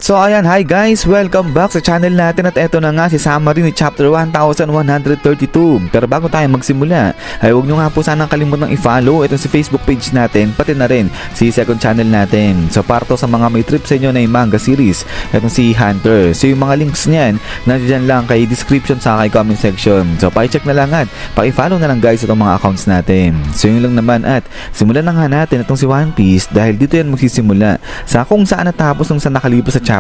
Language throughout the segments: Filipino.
At so ayan, hi guys, welcome back sa channel natin at eto na nga si summary ni chapter 1132. Pero bago tayo magsimula, ay huwag nyo nga po sanang kalimutang i-follow itong si Facebook page natin, pati na rin si second channel natin. So para to sa mga may trip sa inyo na yung manga series, itong si Hunter. So yung mga links niyan, nandiyan lang kay description sa kay comment section. So pa-check na lang at pa-follow na lang guys itong mga accounts natin. So yun lang naman at simulan na nga natin itong si One Piece dahil dito yan magsisimula sa kung saan natapos nung sa nakalipas sa chapter.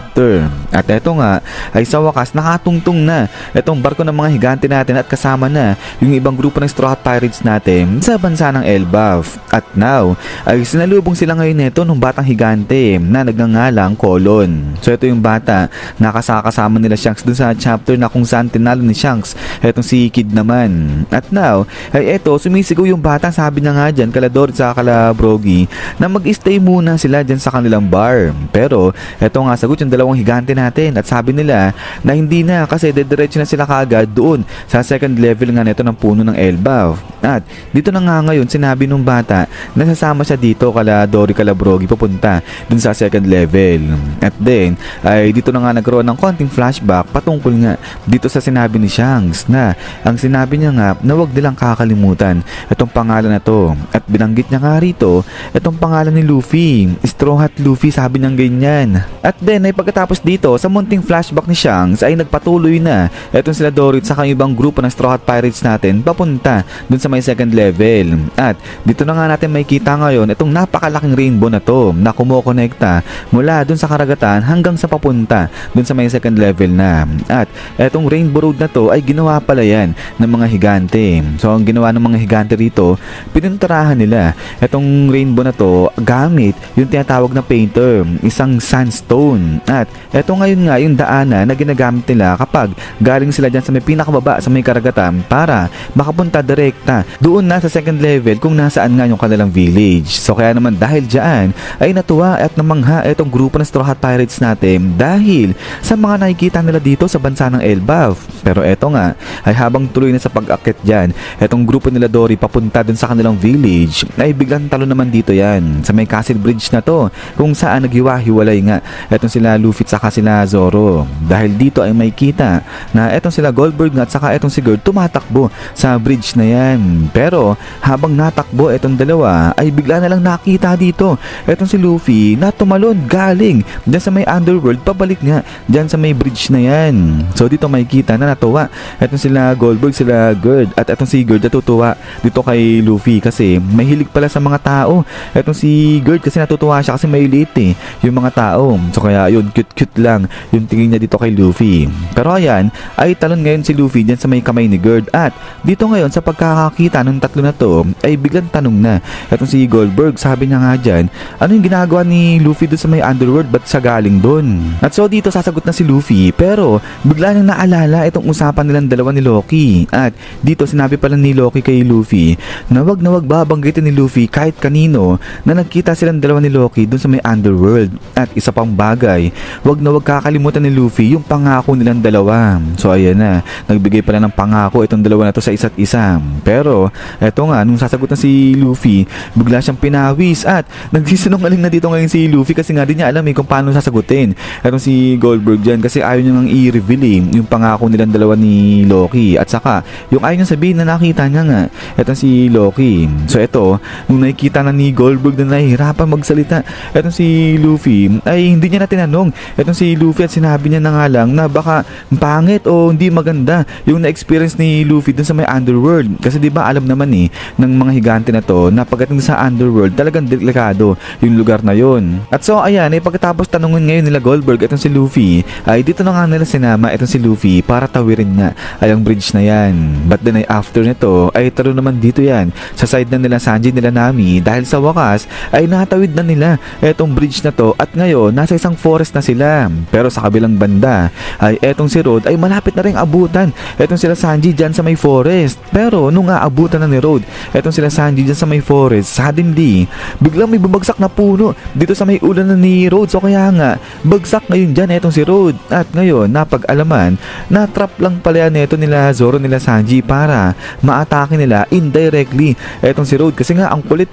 At eto nga ay sa wakas nakatungtong na itong barko ng mga higante natin at kasama na yung ibang grupo ng Straw Hat Pirates natin sa bansa ng Elbaf. At now ay sinalubong sila ngayon nito ng batang higante na nagngangalang Colon. So ito yung bata na kasama nila Shanks dun sa chapter na kung saan tinalo ni Shanks etong si Kid naman. At now ay eto sumisigaw yung bata, sabi na nga dyan kala Dory sa kala Brogy na mag-stay muna sila dyan sa kanilang bar. Pero eto nga sagot yung dalawang higante natin at sabi nila na hindi na kasi dediretso na sila kaagad doon sa second level nga nito ng puno ng Elbaf. At dito na nga ngayon sinabi nung bata na sasama siya dito kala Dory kala Brogy papunta dun sa second level. At then ay dito na nga nagkaroon ng konting flashback patungkol nga dito sa sinabi ni Shanks na ang sinabi niya nga na wag nilang kakalimutan itong pangalan na to. At binanggit niya nga rito itong pangalan ni Luffy, Straw Hat Luffy, sabi niyang ganyan. At then ay pagkatapos dito sa munting flashback ni Shanks ay nagpatuloy na etong sila Dory at saka ibang grupo ng Straw Hat Pirates natin papunta dun sa may second level. At dito na nga natin makikita ngayon itong napakalaking rainbow na to na kumokonekta mula dun sa karagatan hanggang sa papunta dun sa may second level na. At etong rainbow road na to ay ginawa pala yan ng mga higante. So ang ginawa ng mga higante rito, pinunturahan nila etong rainbow na to gamit yung tinatawag na painter, isang sandstone. At eto ngayon nga yung daanan na ginagamit nila kapag galing sila dyan sa may pinakababa sa may karagatan para makapunta direkta doon na sa second level kung nasaan nga yung kanilang village. So kaya naman dahil dyan ay natuwa at namangha etong grupo ng Straw Hat Pirates natin dahil sa mga nakikita nila dito sa bansa ng Elbaf. Pero eto nga ay habang tuloy na sa pag-akit dyan etong grupo nila Dory papunta dun sa kanilang village ay biglang talo naman dito yan sa may castle bridge na to kung saan naghiwa-hiwalay nga etong sila Luffy at saka sila Zoro. Dahil dito ay may kita na etong sila Goldberg at saka etong si Gerd tumatakbo sa bridge na yan. Pero habang natakbo etong dalawa ay bigla na lang nakita dito etong si Luffy na tumalon galing dyan sa may underworld pabalik nga dyan sa may bridge na yan. So dito may kita na natuwa etong sila Goldberg, sila Gerd at etong si Gerd natutuwa dito kay Luffy kasi may hilig pala sa mga tao etong si Gerd kasi natutuwa siya kasi may liit yung mga tao. So kaya yun cute lang yung tingin niya dito kay Luffy. Pero ayan ay talon ngayon si Luffy dyan sa may kamay ni Gerd. At dito ngayon sa pagkakakita ng tatlo na to ay biglang tanong na etong si Goldberg, sabi niya nga dyan ano yung ginagawa ni Luffy doon sa may underworld, ba't siya galing doon? At so dito sasagot na si Luffy pero bigla niyang naalala itong usapan nilang dalawa ni Loki. At dito sinabi pala ni Loki kay Luffy na wag babanggitin ni Luffy kahit kanino na nagkita silang dalawa ni Loki doon sa may underworld. At isa pang bagay, wag kakalimutan ni Luffy yung pangako nilang dalawa. So ayan na, nagbigay pala ng pangako itong dalawa na to sa isa't isa. Pero eto nga, nung sasagot na si Luffy, bigla siyang pinawis at nagsisinungaling na dito ngayon si Luffy kasi nga di niya alam kung paano sasagutin etong si Goldberg dyan kasi ayaw niya nang i-reveal yung pangako nilang dalawa ni Loki. At saka yung ayaw niya sabihin na nakita niya nga etong si Loki. So eto, nung nakikita na ni Goldberg na nahihirapan magsalita etong si Luffy ay hindi niya na tinanong etong si Luffy at sinabi niya na nga lang na baka pangit o hindi maganda yung na-experience ni Luffy dun sa may underworld kasi di ba alam naman ng mga higante na to na pagdating sa underworld talagang delikado yung lugar na yon. At so ayan ay pagkatapos tanungin ngayon nila Goldberg etong si Luffy ay dito na nga nila sinama etong si Luffy para tawirin nga ay ang bridge na yan. But then ay after nito ay talo naman dito yan sa side na nila Sanji nila Nami dahil sa wakas ay natawid na nila etong bridge na to at ngayon nasa isang forest na sila. Pero sa kabilang banda ay etong si Rod ay malapit na rin abutan etong sila Sanji dyan sa may forest. Pero nung aabutan na ni Rod etong sila Sanji dyan sa may forest, suddenly biglang may bumagsak na puno dito sa may ulan na ni Rod. So kaya nga bagsak ngayon dyan etong si Rod. At ngayon napag-alaman na trap lang pala yan eto nila Zoro nila Sanji para maatake nila indirectly etong si Rod kasi nga ang kulit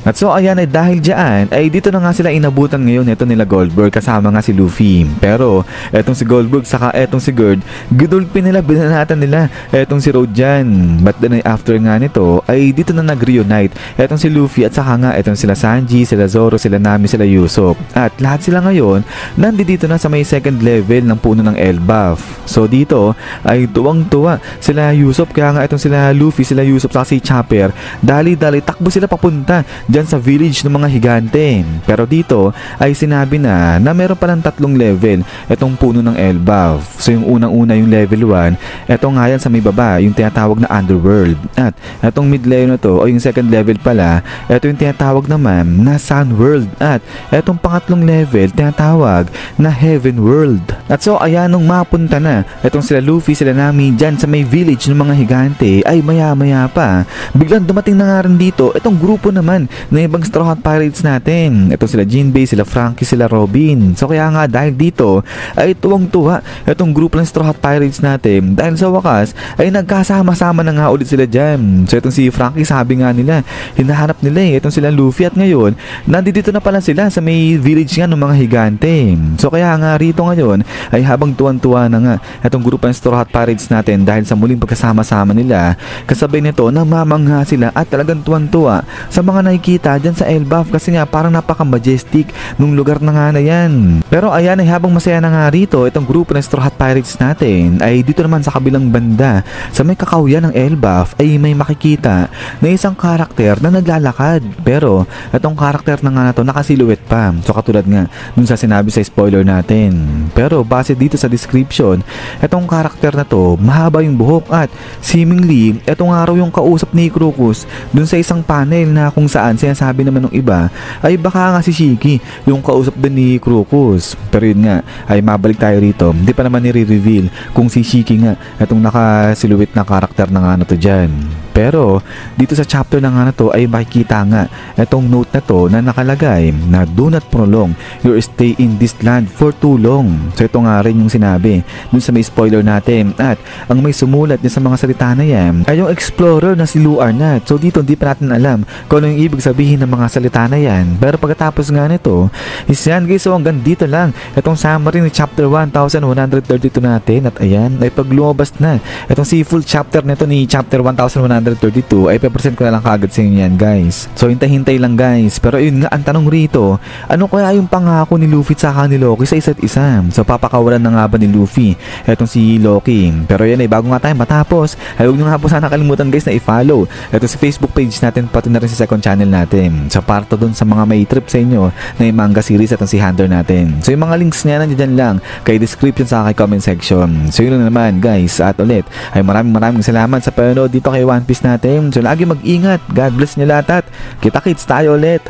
At so ayan ay dahil dyan ay dito na nga sila inabutan ngayon ito nila Goldberg kasama nga si Luffy. Pero etong si Goldberg saka etong si Gerd, gidulpin nila, binanatan nila etong si Road dyan. But then ay after nga nito ay dito na nag-reunite etong si Luffy at saka nga etong sila Sanji, sila Zoro, sila Nami, sila Usopp. At lahat sila ngayon nandito na sa may second level ng puno ng Elbaf. So dito ay tuwang-tuwa sila Usopp, kaya nga etong sila Luffy, sila Usopp saka si Chopper, dali-dali takbo sila papunta dyan sa village ng mga higante. Pero dito ay sinabi na meron palang 3 level etong puno ng Elbaf. So yung unang-una yung level 1, eto nga yan sa may baba, yung tinatawag na Underworld. At etong mid level na to o yung second level pala, eto yung tinatawag naman na Sun World. At etong pangatlong level tinatawag na Heaven World. At so ayan, nung mapunta na etong sila Luffy, sila Nami dyan sa may village ng mga higante, ay maya-maya pa biglang dumating na nga rin dito etong grupo naman na ibang Straw Hat Pirates natin. Ito sila Jinbei, sila Frankie, sila Robin. So kaya nga dahil dito ay tuwang-tuwa itong grupo ng Straw Hat Pirates natin dahil sa wakas ay nagkasama-sama na nga ulit sila dyan. So itong si Frankie, sabi nga nila hinahanap nila itong sila Luffy, at ngayon nandito na pala sila sa may village nga ng mga higante. So kaya nga rito ngayon ay habang tuwan-tuwa na nga itong grupo ng Straw Hat Pirates natin dahil sa muling pagkasama-sama nila, kasabay nito namamangha sila at talagang tuwan-tuwa sa mga nakikita dyan sa Elbaf kasi nga parang napaka-majestic nung lugar na nga na yan. Pero ayan ay habang masaya na nga rito itong grupo ng Straw Hat Pirates natin, ay dito naman sa kabilang banda sa may kakauyan ng Elbaf ay may makikita na isang karakter na naglalakad. Pero itong karakter na nga na to nakasiluwet pa, so katulad nga dun sa sinabi sa spoiler natin. Pero base dito sa description, itong karakter na to mahaba yung buhok at seemingly itong araw yung kausap ni Crocus dun sa isang panel na kung saan sinasabi naman ng iba ay baka nga si Shiki yung kausap din ni Crocus. Pero yun nga ay mabalik tayo rito, hindi pa naman nire-reveal kung si Shiki nga itong nakasiluwit na karakter na nga na to dyan. Pero dito sa chapter na nga na to ay makikita nga itong note na to na nakalagay na do not prolong your stay in this land for too long. So ito nga rin yung sinabi dun sa may spoiler natin, at ang may sumulat niya sa mga salita na yan ay yung explorer na si Lu Arnat. So dito hindi pa natin alam kung ano yung ibig sabihin ng mga salita na yan. Pero pagkatapos nga nito is yan guys, so hanggang dito lang itong summary ni chapter 1132 natin. At ayan ay pag lumabas na itong si full chapter nito ni chapter 1132 ay pe-present ko na lang kagad sa inyo yan guys. So hintay-hintay lang guys. Pero yun nga ang tanong rito, ano kaya yung pangako ni Luffy at saka ni Loki sa isa't isa? So papakawalan na nga ba ni Luffy etong si Loki? Pero yan ay bago nga tayo matapos ay huwag nyo nga po sana kalimutan guys na i-follow ito sa Facebook page natin, pati na rin sa second channel natin. So para to dun sa mga may trip sa inyo na yung manga series at ang si Hunter natin. So yung mga links niya nandiyan lang kay description sa kay comment section. So yun na naman guys, at ulit ay maraming salamat sa panonood dito kay One Piece natin. So lagi mag-ingat, God bless nyo lahat at kita-kits tayo ulit.